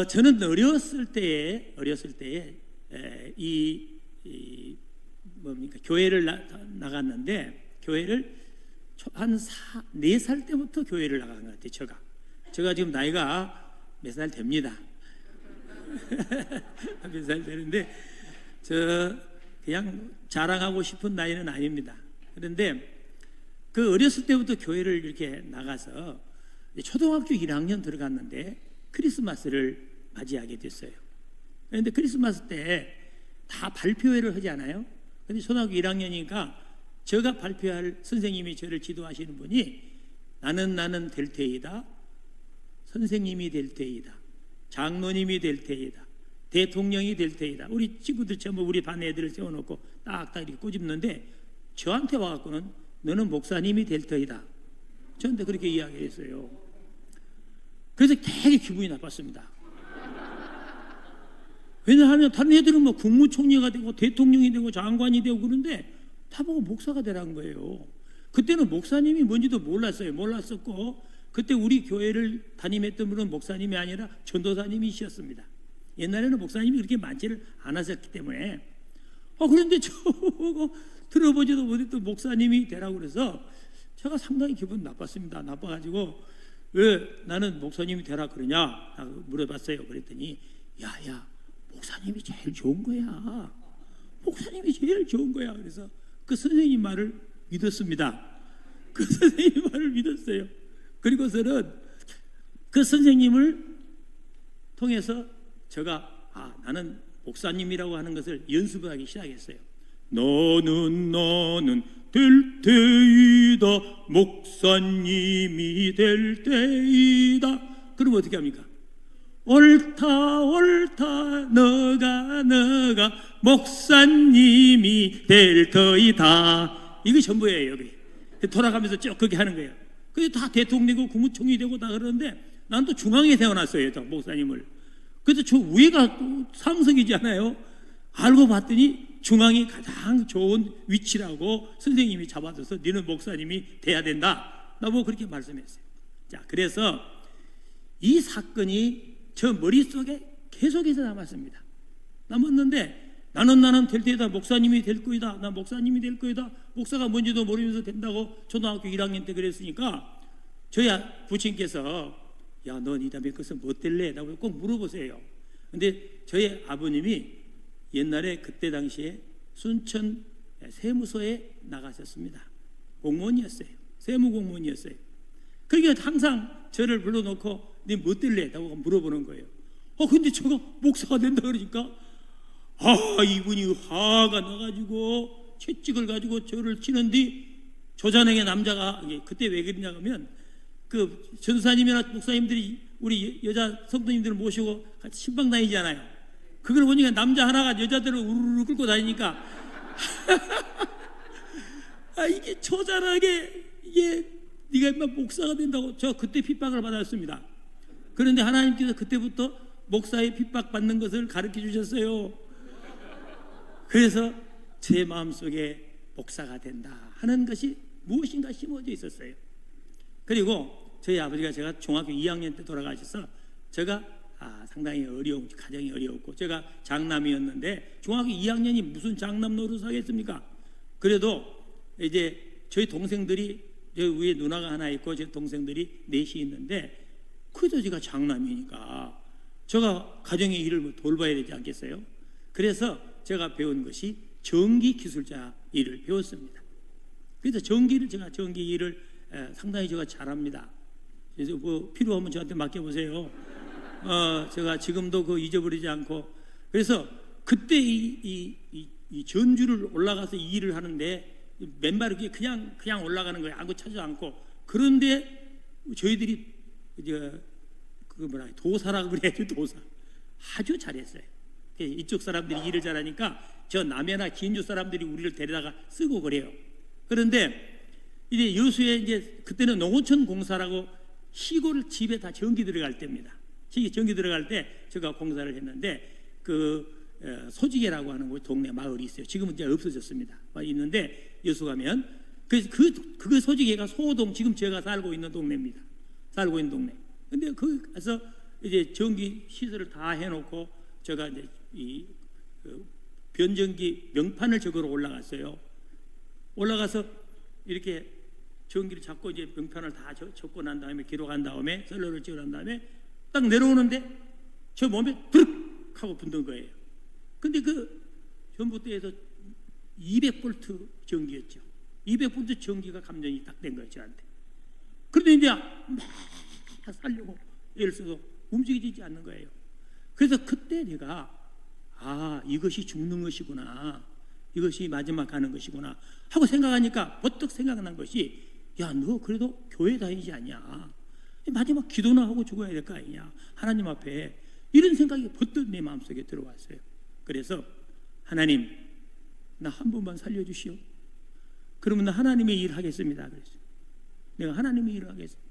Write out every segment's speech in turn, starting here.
저는 어렸을 때에 교회를 나갔는데, 교회를 한 4살 때부터 교회를 나간 것 같아요. 제가 지금 나이가 몇 살 됩니다. 몇 살 되는데, 그냥 자랑하고 싶은 나이는 아닙니다. 그런데 그 어렸을 때부터 교회를 이렇게 나가서 초등학교 1학년 들어갔는데 크리스마스를 맞이하게 됐어요. 그런데 크리스마스 때 다 발표회를 하지 않아요? 근데 초등학교 1학년이니까 제가 발표할 선생님이 저를 지도하시는 분이 나는 될 테이다, 선생님이 될 테이다, 장로님이 될 테이다, 대통령이 될 테이다. 우리 친구들 전부 우리 반 애들을 세워놓고 딱딱 이렇게 꼬집는데 저한테 와갖고는 너는 목사님이 될 테이다, 저한테 그렇게 이야기했어요. 그래서 되게 기분이 나빴습니다. 왜냐하면 다른 애들은 뭐 국무총리가 되고 대통령이 되고 장관이 되고 그런데 다 보고 목사가 되라는 거예요. 그때는 목사님이 뭔지도 몰랐었고, 그때 우리 교회를 담임했던 분은 목사님이 아니라 전도사님이셨습니다. 옛날에는 목사님이 그렇게 많지를 않았었기 때문에. 그런데 저거 들어보지도 못했던 목사님이 되라고 그래서 제가 상당히 기분 나빴습니다. 나빠가지고 왜 나는 목사님이 되라 그러냐 물어봤어요. 그랬더니 야 목사님이 제일 좋은 거야. 목사님이 제일 좋은 거야. 그래서 그 선생님 말을 믿었습니다. 그 선생님 말을 믿었어요. 그리고서는 그 선생님을 통해서 제가 나는 목사님이라고 하는 것을 연습을 하기 시작했어요. 너는 될 테이다, 목사님이 될 테이다. 그럼 어떻게 합니까? 옳다 너가 목사님이 될 터이다. 이게 전부예요. 여기 돌아가면서 쭉 그렇게 하는 거예요. 그게 다 대통령이고 국무총리 되고 다 그러는데 난 또 중앙에 세워놨어요, 저 목사님을. 그래서 저 위가 또 상석이잖아요. 알고 봤더니 중앙이 가장 좋은 위치라고 선생님이 잡아줘서 너는 목사님이 돼야 된다, 나보고 그렇게 말씀했어요. 자, 그래서 이 사건이 저 머릿속에 계속해서 남았습니다. 남았는데 나는 될 때다, 목사님이 될 거이다, 나 목사님이 될 거이다. 목사가 뭔지도 모르면서 된다고 초등학교 1학년 때 그랬으니까 저희 부친께서 야, 넌 이 다음에 그것은 뭐 될래? 라고 꼭 물어보세요. 근데 저희 아버님이 옛날에 그때 당시에 순천 세무서에 나가셨습니다. 공무원이었어요. 세무공무원이었어요. 그러니까 항상 저를 불러놓고 네 뭐 될래? 라고 물어보는 거예요. 근데 제가 목사가 된다 그러니까 이분이 화가 나가지고 채찍을 가지고 저를 치는데 조잔행의 남자가 그때 왜 그러냐 하면 그 전사님이나 목사님들이 우리 여자 성도님들을 모시고 같이 신방 다니잖아요. 그걸 보니까 남자 하나가 여자들을 우르르 끌고 다니니까 이게 처절하게 이게 네가 인마 목사가 된다고. 저 그때 핍박을 받았습니다. 그런데 하나님께서 그때부터 목사의 핍박받는 것을 가르쳐 주셨어요. 그래서 제 마음속에 목사가 된다 하는 것이 무엇인가 심어져 있었어요. 그리고 저희 아버지가 제가 중학교 2학년 때 돌아가셔서 제가 상당히 가정이 어려웠고 제가 장남이었는데 중학교 2학년이 무슨 장남 노릇을 하겠습니까? 그래도 이제 저희 동생들이 저 위에 누나가 하나 있고 제 동생들이 넷이 있는데 그래도 제가 장남이니까 제가 가정의 일을 돌봐야 되지 않겠어요? 그래서 제가 배운 것이 전기 기술자 일을 배웠습니다. 그래서 전기 일을 상당히 제가 잘합니다. 그래서 뭐 필요하면 저한테 맡겨보세요. 제가 지금도 그거 잊어버리지 않고. 그래서 그때 이 전주를 올라가서 이 일을 하는데 맨발이 그냥 올라가는 거예요. 아무 차지 않고. 그런데 저희들이 도사라고 그래야죠. 도사. 아주 잘했어요. 이쪽 사람들이 일을 잘하니까 저 남해나 진주 사람들이 우리를 데려다가 쓰고 그래요. 그런데 이제 여수에 이제 그때는 농어촌 공사라고 시골 집에 다 전기 들어갈 때입니다. 전기 들어갈 때 제가 공사를 했는데 소지개라고 하는 곳 동네 마을이 있어요. 지금은 이제 없어졌습니다. 있는데 여수 가면 그 소지개가 소호동, 지금 제가 살고 있는 동네입니다. 살고 있는 동네. 근데 거기 가서 이제 전기 시설을 다 해놓고 제가 이제 변전기 명판을 적으러 올라갔어요. 올라가서 이렇게 전기를 잡고 이제 명판을 다 적고 난 다음에 기록한 다음에 셀러를 찍어 난 다음에 딱 내려오는데 저 몸에 드륵 하고 붙는 거예요. 근데 그 전봇대에서 200V 전기였죠. 200V 전기가 감전이 딱 된 거예요, 저한테. 그런데 이제 막 살려고 애를 써도 움직이지 않는 거예요. 그래서 그때 내가 이것이 죽는 것이구나, 이것이 마지막 가는 것이구나 하고 생각하니까 버뜩 생각난 것이, 야, 너 그래도 교회 다니지 않냐, 마지막 기도나 하고 죽어야 될 거 아니냐, 하나님 앞에. 이런 생각이 버뜩 내 마음속에 들어왔어요. 그래서 하나님, 나 한 번만 살려주시오. 그러면 나 하나님의 일을 하겠습니다. 그랬어요. 내가 하나님의 일을 하겠습니다.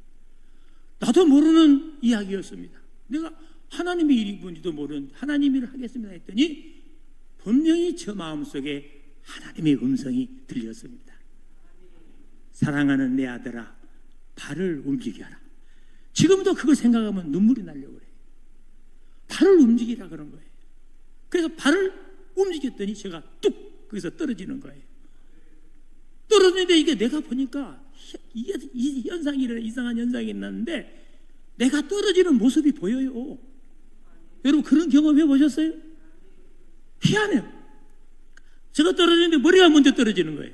나도 모르는 이야기였습니다. 내가 하나님의 일이 뭔지도 모르는 하나님의 일을 하겠습니다 했더니 분명히 저 마음속에 하나님의 음성이 들렸습니다. 사랑하는 내 아들아, 발을 움직여라. 지금도 그걸 생각하면 눈물이 나려고 그래요. 발을 움직이라 그런 거예요. 그래서 발을 움직였더니 제가 뚝 거기서 떨어지는 거예요. 떨어지는데 이게 내가 보니까 이 현상이 일어나, 이상한 현상이 있었는데 내가 떨어지는 모습이 보여요. 여러분 그런 경험 해보셨어요? 희한해요. 제가 떨어지는데 머리가 먼저 떨어지는 거예요.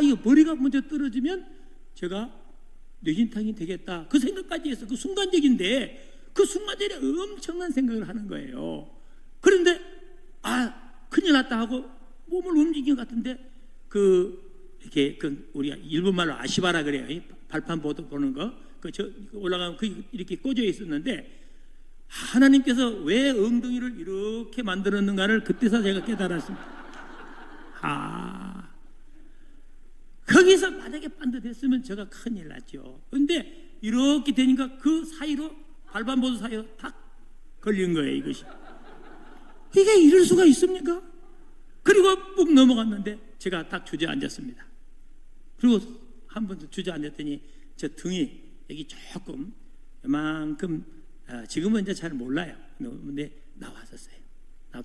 이거 머리가 먼저 떨어지면 제가 뇌진탕이 되겠다, 그 생각까지 해서 그 순간적인데 그 순간적인 엄청난 생각을 하는 거예요. 그런데 큰일 났다 하고 몸을 움직인 것 같은데 이렇게 우리가 일본말로 아시바라 그래요. 발판 보는 거. 올라가면 이렇게 꽂혀 있었는데 하나님께서 왜 엉덩이를 이렇게 만들었는가를 그때서 제가 깨달았습니다. 거기서 만약에 반듯했으면 제가 큰일 났죠. 근데 이렇게 되니까 그 사이로, 발판보드 사이로 탁 걸린 거예요, 이것이. 이게 이럴 수가 있습니까? 그리고 ปุ๊ 넘어갔는데 제가 딱 주저앉았습니다. 그리고 한 번 더 주저앉았더니 저 등이 여기 조금 이만큼, 지금은 이제 잘 몰라요. 근데 나왔었어요.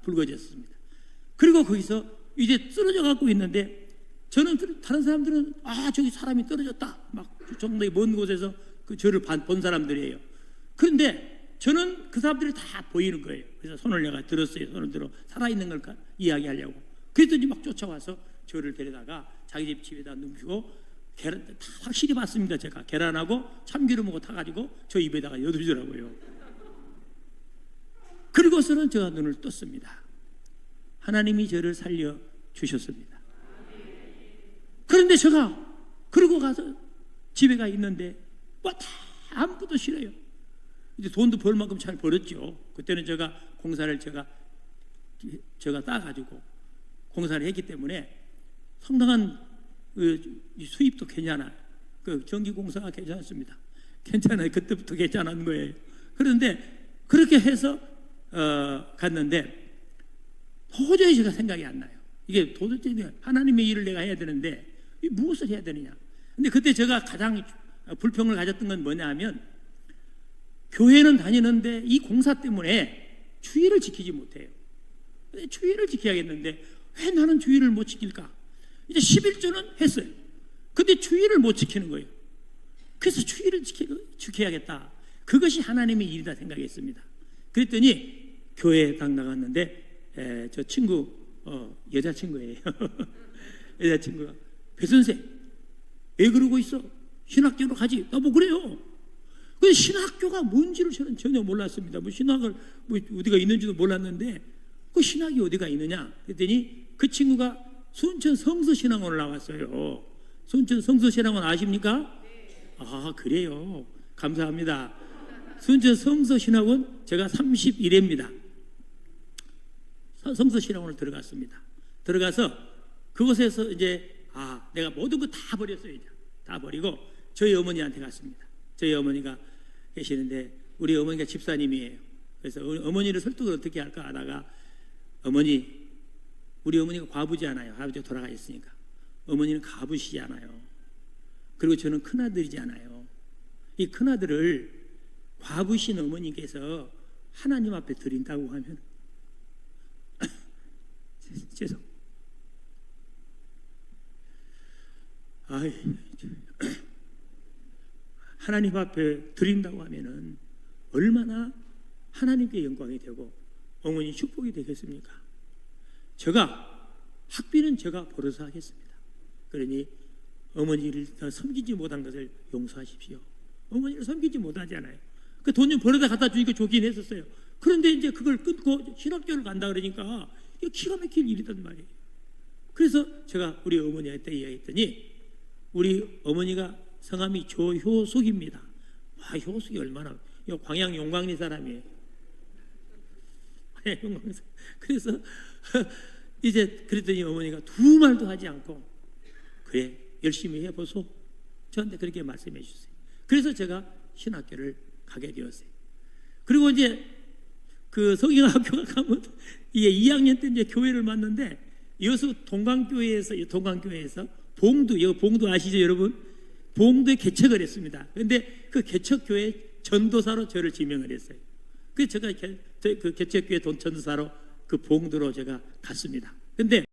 붉어졌습니다. 그리고 거기서 이제 쓰러져 갖고 있는데 저는, 다른 사람들은 저기 사람이 떨어졌다, 막 정말 먼 곳에서 저를 본 사람들이에요. 그런데 저는 그 사람들이 다 보이는 거예요. 그래서 손을 내가 들었어요. 손을 들어 살아있는 걸 이야기하려고. 그랬더니 막 쫓아와서 저를 데려다가 자기 집에다 눕히고 계란 다 확실히 봤습니다. 제가 계란하고 참기름하고 타가지고 저 입에다가 여두더라고요. 그리고서는 제가 눈을 떴습니다. 하나님이 저를 살려 주셨습니다. 그런데 제가 그러고 가서 집에 가 있는데 다 아무것도 싫어요. 이제 돈도 벌 만큼 잘 벌었죠. 그때는 제가 공사를 제가 따가지고 공사를 했기 때문에 상당한 수입도 괜찮아요. 전기공사가 괜찮습니다. 괜찮아요. 그때부터 괜찮은 거예요. 그런데 그렇게 해서 갔는데 도저히 제가 생각이 안 나요. 이게 도대체 하나님의 일을 내가 해야 되는데 무엇을 해야 되느냐. 근데 그때 제가 가장 불평을 가졌던 건 뭐냐 하면, 교회는 다니는데 이 공사 때문에 주의를 지키지 못해요. 주의를 지켜야겠는데 왜 나는 주의를 못 지킬까? 이제 11조는 했어요. 근데 주의를 못 지키는 거예요. 그래서 주의를 지켜야겠다. 그것이 하나님의 일이다 생각했습니다. 그랬더니 교회에 딱 나갔는데 저 친구, 여자친구예요. 여자친구가, 배 선생 왜 그러고 있어? 신학교로 가지. 나뭐 그래요. 근데 신학교가 뭔지를 저는 전혀 몰랐습니다. 신학을 어디가 있는지도 몰랐는데 그 신학이 어디가 있느냐 그랬더니 그 친구가 순천 성서신학원을 나왔어요. 순천 성서신학원 아십니까? 그래요. 감사합니다. 순천 성서신학원 제가 31회입니다. 성서신학원을 들어갔습니다. 들어가서 그곳에서 이제 내가 모든 거 다 버렸어요. 이제 다 버리고 저희 어머니한테 갔습니다. 저희 어머니가 계시는데 우리 어머니가 집사님이에요. 그래서 어머니를 설득을 어떻게 할까 하다가, 어머니, 우리 어머니가 과부잖아요. 아버지가 돌아가셨으니까. 어머니는 가부시잖아요. 그리고 저는 큰아들이잖아요. 이 큰아들을 과부신 어머니께서 하나님 앞에 드린다고 하면 죄송. 하나님 앞에 드린다고 하면은 얼마나 하나님께 영광이 되고 어머니 축복이 되겠습니까? 학비는 제가 벌어서 하겠습니다. 그러니 어머니를 더 섬기지 못한 것을 용서하십시오. 어머니를 섬기지 못하잖아요. 그 돈 좀 벌어다 갖다 주니까 좋긴 했었어요. 그런데 이제 그걸 끊고 신학교를 간다 그러니까 이거 기가 막힐 일이단 말이에요. 그래서 제가 우리 어머니한테 이야기했더니 우리 어머니가 성함이 조효숙입니다. 와, 효숙이 얼마나 광양 용광리 사람이에요. 그래서 이제 그랬더니 어머니가 두 말도 하지 않고 그래 열심히 해보소 저한테 그렇게 말씀해 주세요. 그래서 제가 신학교를 가게 되었어요. 그리고 이제 그 성경학교가 가면 이게 2학년 때 이제 교회를 맡는데 여수 동강교회에서 봉두, 여기 봉두 아시죠 여러분? 봉두에 개척을 했습니다. 그런데 그 개척교회 전도사로 저를 지명을 했어요. 그래서 제가 그 개척교회 전도사로 그 봉두로 제가 갔습니다. 근데